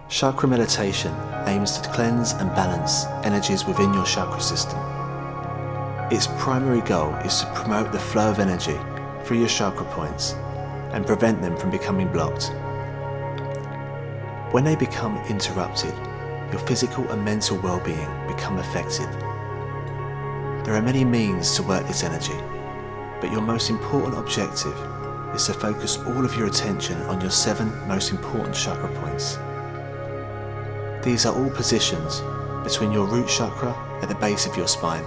Chakra meditation aims to cleanse and balance energies within your chakra system. Its primary goal is to promote the flow of energy through your chakra points and prevent them from becoming blocked. When they become interrupted, your physical and mental well-being become affected. There are many means to work this energy, but your most important objective is to focus all of your attention on your 7 most important chakra points. These are all positioned between your root chakra at the base of your spine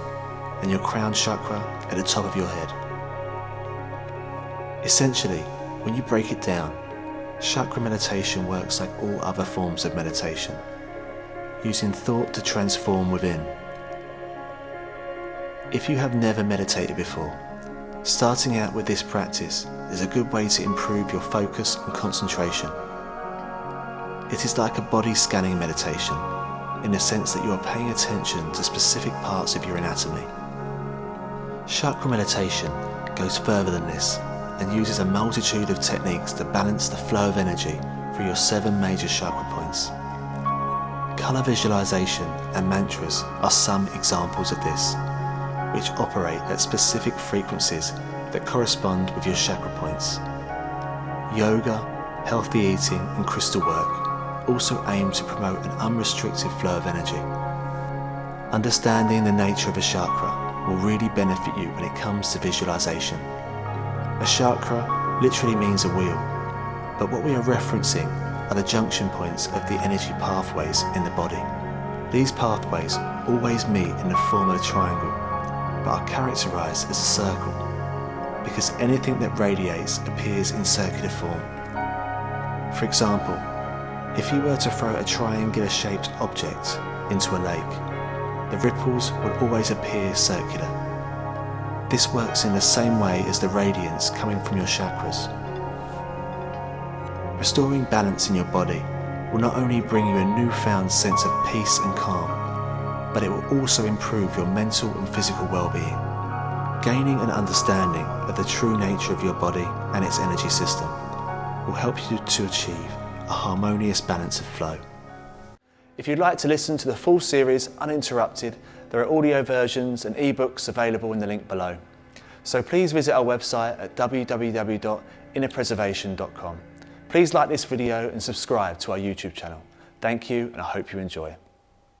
and your crown chakra at the top of your head. Essentially, when you break it down, chakra meditation works like all other forms of meditation, using thought to transform within. If you have never meditated before, starting out with this practice is a good way to improve your focus and concentration. It is like a body scanning meditation, in the sense that you are paying attention to specific parts of your anatomy. Chakra meditation goes further than this and uses a multitude of techniques to balance the flow of energy through your 7 major chakra points. Colour visualization and mantras are some examples of this, which operate at specific frequencies that correspond with your chakra points. Yoga, healthy eating and crystal work also aim to promote an unrestricted flow of energy. Understanding the nature of a chakra will really benefit you when it comes to visualization. A chakra literally means a wheel, but what we are referencing are the junction points of the energy pathways in the body. These pathways always meet in the form of a triangle, but are characterized as a circle, because anything that radiates appears in circular form. For example, if you were to throw a triangular shaped object into a lake, the ripples would always appear circular. This works in the same way as the radiance coming from your chakras. Restoring balance in your body will not only bring you a newfound sense of peace and calm, but it will also improve your mental and physical well-being. Gaining an understanding of the true nature of your body and its energy system will help you to achieve a harmonious balance of flow. If you'd like to listen to the full series uninterrupted, there are audio versions and ebooks available in the link below. So please visit our website at www.innerpreservation.com. Please like this video and subscribe to our YouTube channel. Thank you, and I hope you enjoy.